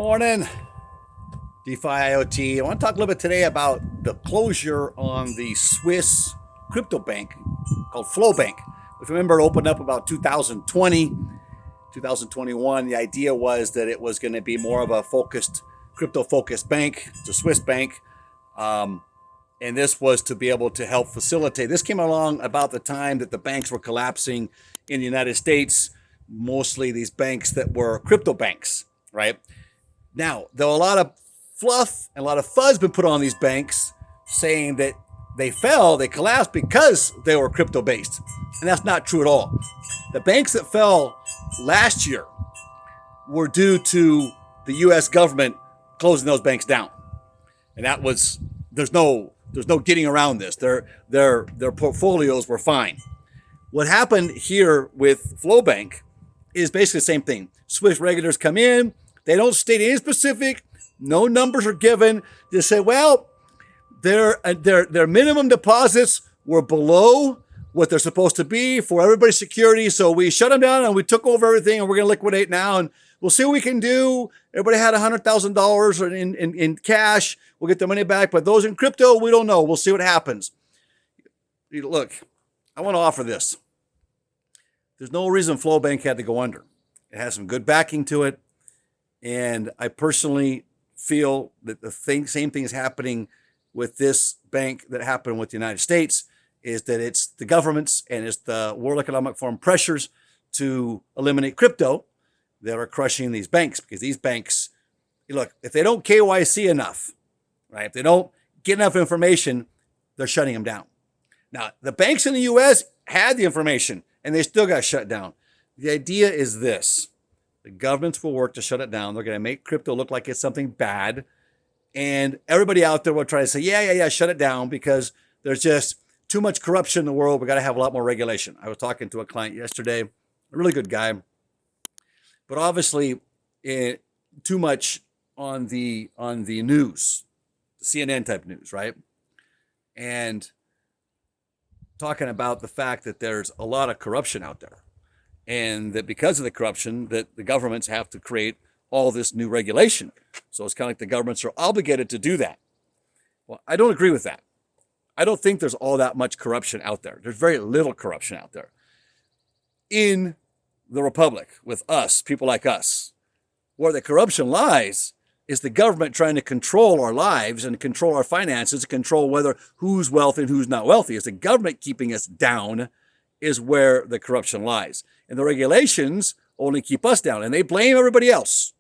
morning, DeFi IoT. I want to talk a little bit today about the closure on the Swiss crypto bank called Flowbank. If you remember, it opened up about 2020, 2021. The idea was that it was going to be more of a crypto-focused bank. It's a Swiss bank. And this was to be able to help facilitate. This came along about the time that the banks were collapsing in the United States, mostly these banks that were crypto banks, right? Now, though a lot of fluff and a lot of fuzz been put on these banks saying that they collapsed because they were crypto based. And that's not true at all. The banks that fell last year were due to the US government closing those banks down. And that was, there's no getting around this. Their portfolios were fine. What happened here with Flowbank is basically the same thing. Swiss regulators come in, they don't state any specific, no numbers are given. They say, well, their minimum deposits were below what they're supposed to be for everybody's security. So we shut them down and we took over everything and we're going to liquidate now and we'll see what we can do. Everybody had $100,000 in cash. We'll get the money back. But those in crypto, we don't know. We'll see what happens. Look, I want to offer this. There's no reason Flowbank had to go under. It has some good backing to it. And I personally feel that the same thing is happening with this bank that happened with the United States, is that it's the governments and it's the World Economic Forum pressures to eliminate crypto that are crushing these banks. Because these banks, look, if they don't KYC enough, right, if they don't get enough information, they're shutting them down. Now, the banks in the US had the information and they still got shut down. The idea is this. The governments will work to shut it down. They're going to make crypto look like it's something bad. And everybody out there will try to say, yeah, shut it down because there's just too much corruption in the world. We got to have a lot more regulation. I was talking to a client yesterday, a really good guy, but obviously too much on the news, CNN type news, right? And talking about the fact that there's a lot of corruption out there. And that because of the corruption, that the governments have to create all this new regulation. So it's kind of like the governments are obligated to do that. Well, I don't agree with that. I don't think there's all that much corruption out there. There's very little corruption out there. In the Republic, with us, people like us, where the corruption lies is the government trying to control our lives and control our finances, control who's wealthy and who's not wealthy. It's the government keeping us down is where the corruption lies. And the regulations only keep us down, and they blame everybody else.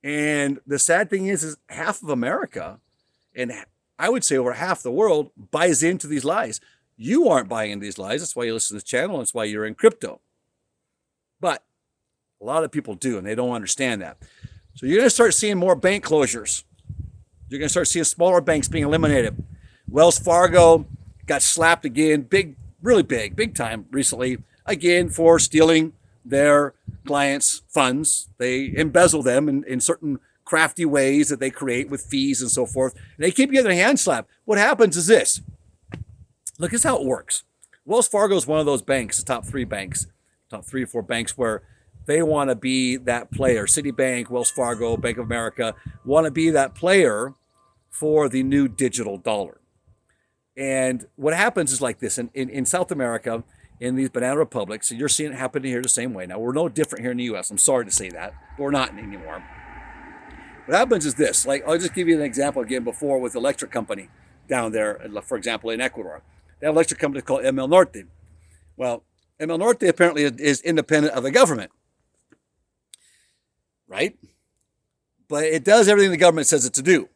And the sad thing is half of America, and I would say over half the world, buys into these lies. You aren't buying into these lies. That's why you listen to this channel. That's why you're in crypto. But a lot of people do, and they don't understand that. So you're going to start seeing more bank closures. You're going to start seeing smaller banks being eliminated. Wells Fargo got slapped again, really big time recently, again, for stealing their clients' funds. They embezzle them in certain crafty ways that they create with fees and so forth. And they keep getting their hand slapped. What happens is this. Look, this is how it works. Wells Fargo is one of those banks, the top three or four banks where they want to be that player. Citibank, Wells Fargo, Bank of America want to be that player for the new digital dollar. And what happens is like this. In South America, in these banana republics, and you're seeing it happen here the same way. Now, we're no different here in the U.S. I'm sorry to say that, but we're not anymore. What happens is this. Like, I'll just give you an example again before with the electric company down there, for example, in Ecuador. They have an electric company called ML Norte. Well, ML Norte apparently is independent of the government, right? But it does everything the government says it to do.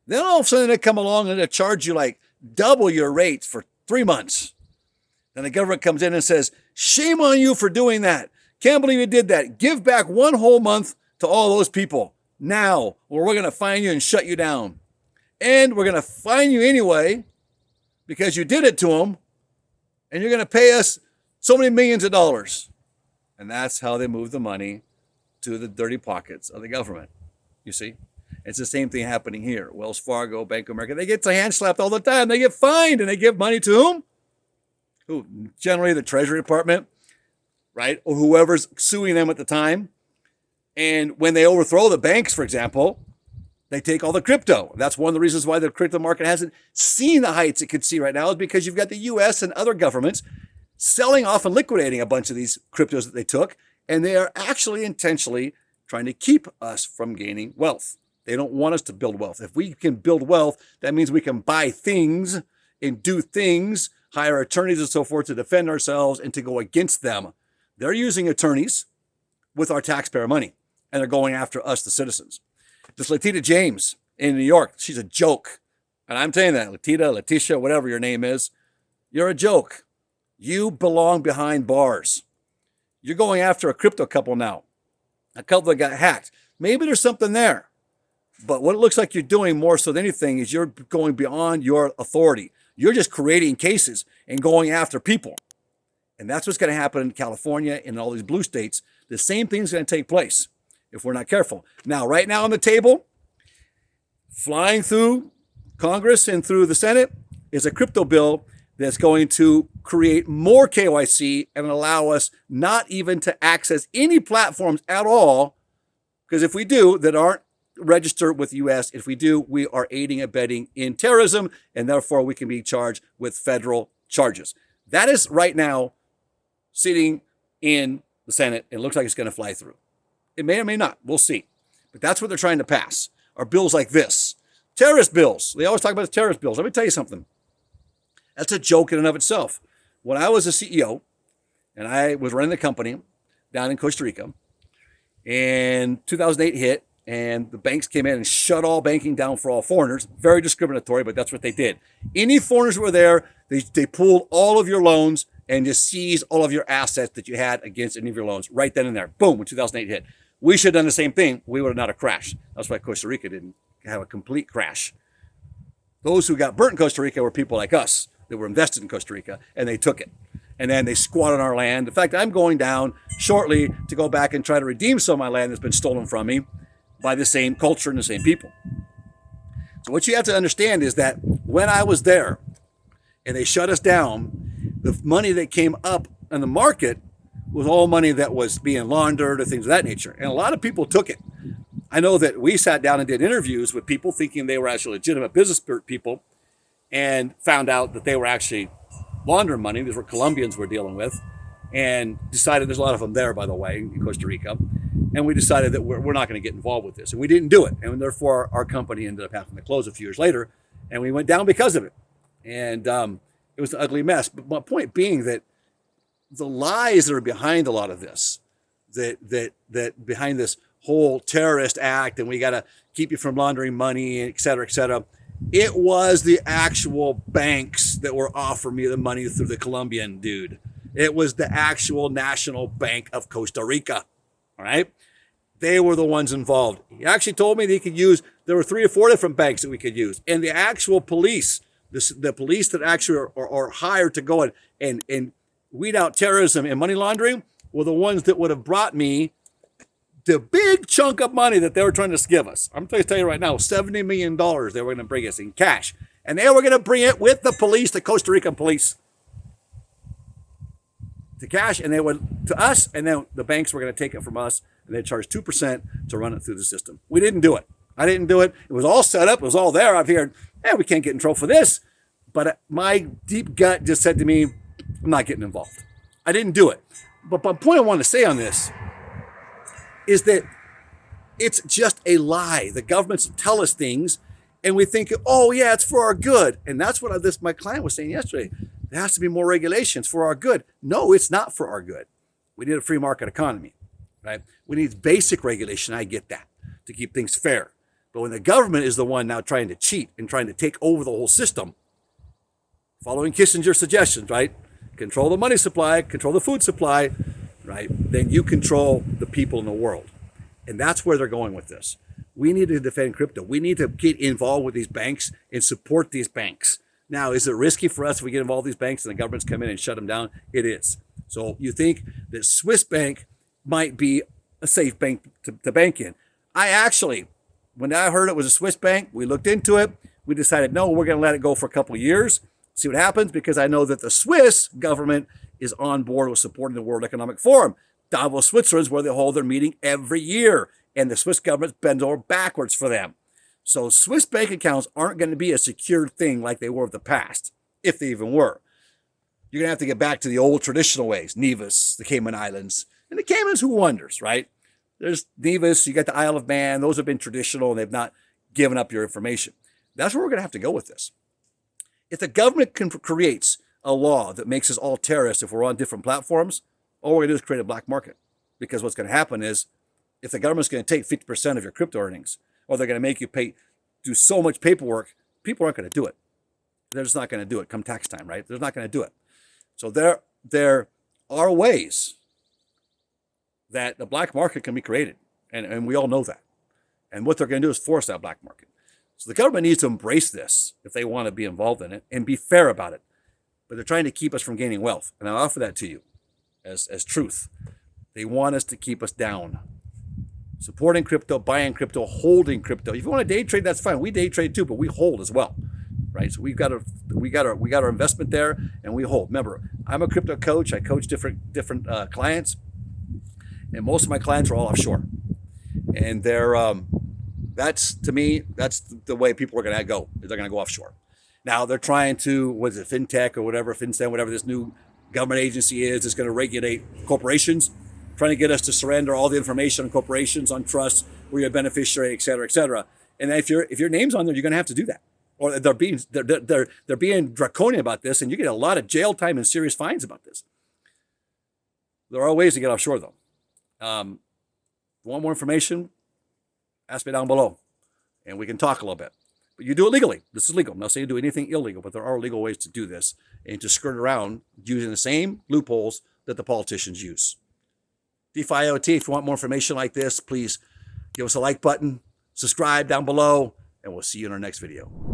Then all of a sudden they come along and they charge you like double your rates for 3 months. Then the government comes in and says, shame on you for doing that. Can't believe you did that. Give back 1 whole month to all those people now, or we're going to fine you and shut you down. And we're going to fine you anyway because you did it to them, and you're going to pay us so many millions of dollars. And that's how they move the money to the dirty pockets of the government. You see? It's the same thing happening here. Wells Fargo, Bank of America, they get their hand slapped all the time. They get fined, and they give money to whom? Who? Generally the Treasury Department, right? Or whoever's suing them at the time. And when they overthrow the banks, for example, they take all the crypto. That's one of the reasons why the crypto market hasn't seen the heights it could see right now, is because you've got the US and other governments selling off and liquidating a bunch of these cryptos that they took, and they are actually intentionally trying to keep us from gaining wealth. They don't want us to build wealth. If we can build wealth, that means we can buy things and do things, hire attorneys and so forth to defend ourselves and to go against them. They're using attorneys with our taxpayer money, and they're going after us, the citizens. This Letitia James in New York, she's a joke. And I'm saying that, Letitia, whatever your name is, you're a joke. You belong behind bars. You're going after a crypto couple now, a couple that got hacked. Maybe there's something there. But what it looks like you're doing more so than anything is you're going beyond your authority. You're just creating cases and going after people. And that's what's going to happen in California and all these blue states. The same thing's going to take place if we're not careful. Now, right now on the table, flying through Congress and through the Senate, is a crypto bill that's going to create more KYC and allow us not even to access any platforms at all. Because if we do, that aren't registered with the US, if we do, we are aiding and abetting in terrorism, and therefore we can be charged with federal charges. That is right now sitting in the Senate. It looks like it's going to fly through. It may or may not. We'll see. But that's what they're trying to pass, are bills like this. Terrorist bills. They always talk about the terrorist bills. Let me tell you something. That's a joke in and of itself. When I was a CEO and I was running the company down in Costa Rica, and 2008 hit, and the banks came in and shut all banking down for all foreigners. Very discriminatory, but that's what they did. Any foreigners who were there, they pulled all of your loans and just seized all of your assets that you had against any of your loans right then and there. Boom, when 2008 hit. We should have done the same thing. We would have not have crashed. That's why Costa Rica didn't have a complete crash. Those who got burnt in Costa Rica were people like us that were invested in Costa Rica, and they took it. And then they squatted on our land. In fact, I'm going down shortly to go back and try to redeem some of my land that's been stolen from me by the same culture and the same people. So what you have to understand is that when I was there and they shut us down, the money that came up in the market was all money that was being laundered or things of that nature. And a lot of people took it. I know that we sat down and did interviews with people thinking they were actually legitimate business people, and found out that they were actually laundering money. These were Colombians we're dealing with, and decided, there's a lot of them there, by the way, in Costa Rica. And we decided that we're not going to get involved with this. And we didn't do it. And therefore, our company ended up having to close a few years later. And we went down because of it. And it was an ugly mess. But my point being that the lies that are behind a lot of this, that behind this whole terrorist act, and we got to keep you from laundering money, et cetera, it was the actual banks that were offering me the money through the Colombian dude. It was the actual National Bank of Costa Rica. All right. They were the ones involved. He actually told me that he could use, there were 3 or 4 different banks that we could use. And the actual police, the police that actually are hired to go and weed out terrorism and money laundering, were the ones that would have brought me the big chunk of money that they were trying to give us. I'm going to tell you right now, $70 million they were going to bring us in cash. And they were going to bring it with the police, the Costa Rican police, to cash, and they would to us, and then the banks were going to take it from us, and they'd charge 2% to run it through the system. We didn't do it. I didn't do it. It was all set up. It was all there. I've heard, we can't get in trouble for this. But my deep gut just said to me, I'm not getting involved. I didn't do it. But the point I want to say on this is that it's just a lie. The governments tell us things, and we think, oh yeah, it's for our good. And that's what my client was saying yesterday. There has to be more regulations for our good. No, it's not for our good. We need a free market economy, right? We need basic regulation. I get that, to keep things fair. But when the government is the one now trying to cheat and trying to take over the whole system, following Kissinger's suggestions, right? Control the money supply, control the food supply, right? Then you control the people in the world. And that's where they're going with this. We need to defend crypto. We need to get involved with these banks and support these banks. Now, is it risky for us if we get involved with these banks and the governments come in and shut them down? It is. So you think that Swiss bank might be a safe bank to bank in. I actually, when I heard it was a Swiss bank, we looked into it. We decided, no, we're going to let it go for a couple of years, see what happens, because I know that the Swiss government is on board with supporting the World Economic Forum. Davos, Switzerland is where they hold their meeting every year, and the Swiss government bends over backwards for them. So Swiss bank accounts aren't going to be a secured thing like they were in the past, if they even were. You're going to have to get back to the old traditional ways, Nevis, the Cayman Islands. And the Caymans, who wonders, right? There's Nevis, you got the Isle of Man. Those have been traditional, and they've not given up your information. That's where we're going to have to go with this. If the government creates a law that makes us all terrorists if we're on different platforms, all we're going to do is create a black market. Because what's going to happen is, if the government's going to take 50% of your crypto earnings, or they're going to make you do so much paperwork, people aren't going to do it. They're just not going to do it come tax time, right? They're not going to do it. So there are ways that the black market can be created, and we all know that. And what they're going to do is force that black market. So the government needs to embrace this if they want to be involved in it and be fair about it. But they're trying to keep us from gaining wealth, and I offer that to you as truth. They want us to keep us down. Supporting crypto, buying crypto, holding crypto. If you want to day trade, that's fine. We day trade too, but we hold as well, right? So we got our investment there, and we hold. Remember, I'm a crypto coach. I coach different clients, and most of my clients are all offshore, and that's, to me, that's the way people are going to go. They're going to go offshore. Now they're trying to, what is it, fintech or whatever, FinCEN, whatever this new government agency is going to regulate corporations, trying to get us to surrender all the information on corporations, on trusts, where you're a beneficiary, et cetera, et cetera. And if your name's on there, you're going to have to do that. Or they're being draconian about this, and you get a lot of jail time and serious fines about this. There are ways to get offshore, though. If you want more information, ask me down below, and we can talk a little bit. But you do it legally. This is legal. I'm not saying you do anything illegal, but there are legal ways to do this and to skirt around using the same loopholes that the politicians use. DiFiOT, if you want more information like this, please give us a like button, subscribe down below, and we'll see you in our next video.